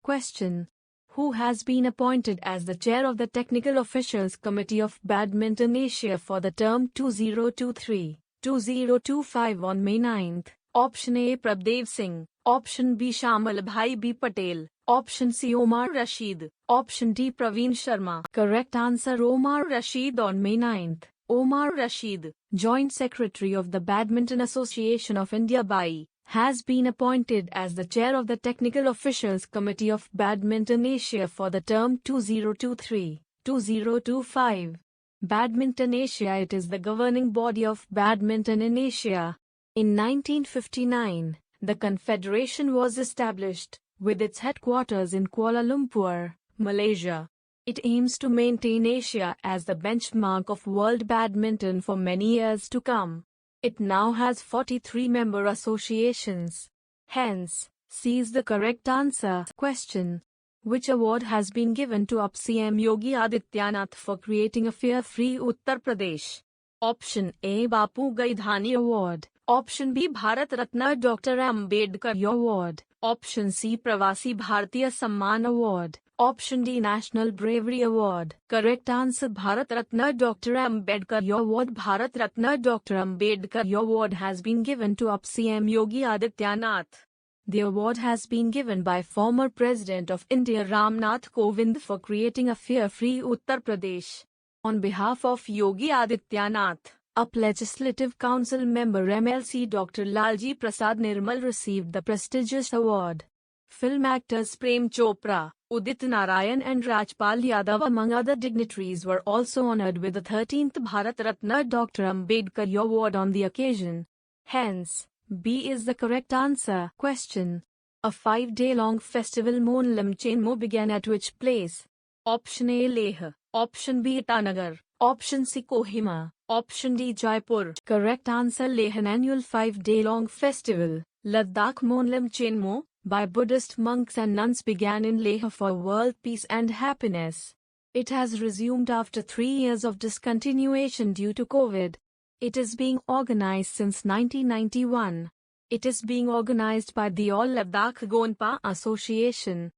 Question. Who has been appointed as the chair of the Technical Officials Committee of Badminton Asia for the term 2023-2025 on May 9? Option A. Prabdev Singh. Option B. Shamalbhai B Patel. Option C. Omar Rashid. Option D. Praveen Sharma. Correct answer: Omar Rashid. On May 9, Omar Rashid, Joint Secretary of the Badminton Association of India (BAI), has been appointed as the chair of the Technical Officials Committee of Badminton Asia for the term 2023-2025. Badminton Asia. It is the governing body of badminton in Asia. In 1959, the confederation was established, with its headquarters in Kuala Lumpur, Malaysia. It aims to maintain Asia as the benchmark of world badminton for many years to come. It now has 43 member associations. Hence, C is the correct answer. Question. Which award has been given to UP CM Yogi Adityanath for creating a fear-free Uttar Pradesh? Option A. Bapu Gaidhani Award. Option B. Bharat Ratna Dr. Ambedkar Award. Option C. Pravasi Bharatiya Samman Award. Option D. National Bravery Award. Correct answer: Bharat Ratna Dr. Ambedkar Award. Bharat Ratna Dr. Ambedkar Award has been given to UP CM Yogi Adityanath. The award has been given by former President of India Ramnath Kovind for creating a fear-free Uttar Pradesh. On behalf of Yogi Adityanath, UP Legislative Council member MLC Dr. Lalji Prasad Nirmal received the prestigious award. Film actors Prem Chopra, Udit Narayan and Rajpal Yadav among other dignitaries were also honoured with the 13th Bharat Ratna Dr. Ambedkar Award on the occasion. Hence, B is the correct answer. Question. A 5-day-long festival Monlam Chenmo began at which place? Option A. Leh. Option B. Itanagar. Option C. Kohima. Option D. Jaipur. Correct answer: Leh. An annual 5-day-long festival, Ladakh Monlam Chenmo, by Buddhist monks and nuns began in Leh for world peace and happiness. It has resumed after 3 years of discontinuation due to COVID. It is being organized since 1991. It is being organized by the All Ladakh Gonpa Association.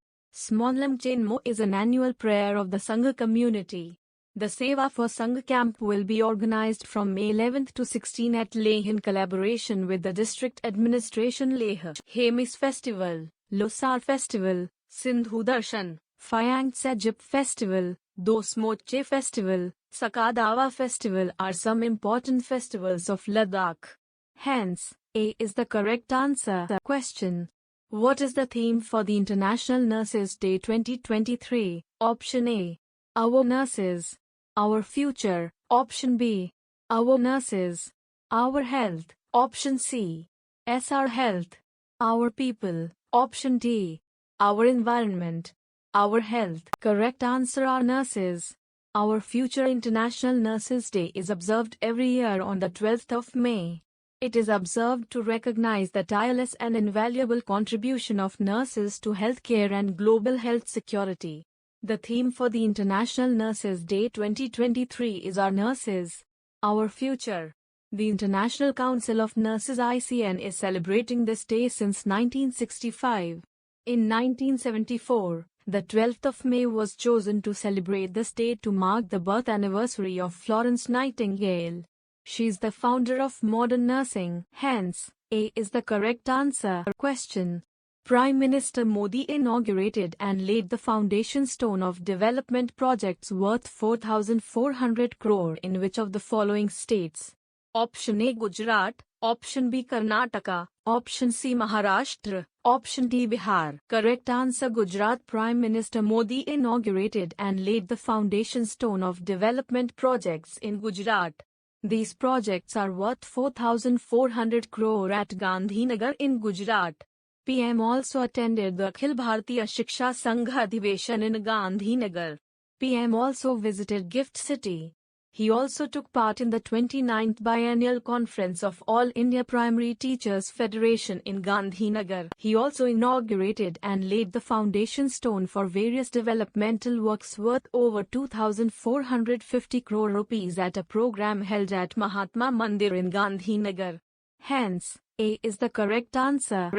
Monlam Chenmo is an annual prayer of the Sangha community. The Seva for Sangha camp will be organized from May 11 to 16 at Leh in collaboration with the district administration. Leh Hemis Festival, Losar Festival, Sindhu Darshan, Phayang Sejip Festival, Dosmoche Festival, Sakadawa Festival are some important festivals of Ladakh. Hence, A is the correct answer. Question. What is the theme for the International Nurses Day 2023? Option A. Our nurses, our future. Option B. Our nurses, our health. Option C. SR health, our people. Option D. Our environment, our health. Correct answer: our nurses, our future. International Nurses Day is observed every year on the 12th of May. It is observed to recognize the tireless and invaluable contribution of nurses to healthcare and global health security. The theme for the International Nurses Day 2023 is Our Nurses, Our Future. The International Council of Nurses (ICN) is celebrating this day since 1965. In 1974, the 12th of May was chosen to celebrate this day to mark the birth anniversary of Florence Nightingale. She is the founder of modern nursing. Hence, A is the correct answer. Question. Prime Minister Modi inaugurated and laid the foundation stone of development projects worth 4,400 crore in which of the following states? Option A. Gujarat. Option B. Karnataka. Option C. Maharashtra. Option D. Bihar. Correct answer: Gujarat. Prime Minister Modi inaugurated and laid the foundation stone of development projects in Gujarat. These projects are worth 4,400 crore at Gandhinagar in Gujarat. PM also attended the Akhil Bharatiya Shiksha Sangha Adhiveshan in Gandhinagar. PM also visited Gift City. He also took part in the 29th Biennial Conference of All India Primary Teachers Federation in Gandhinagar. He also inaugurated and laid the foundation stone for various developmental works worth over 2,450 crore rupees at a program held at Mahatma Mandir in Gandhinagar. Hence, A is the correct answer.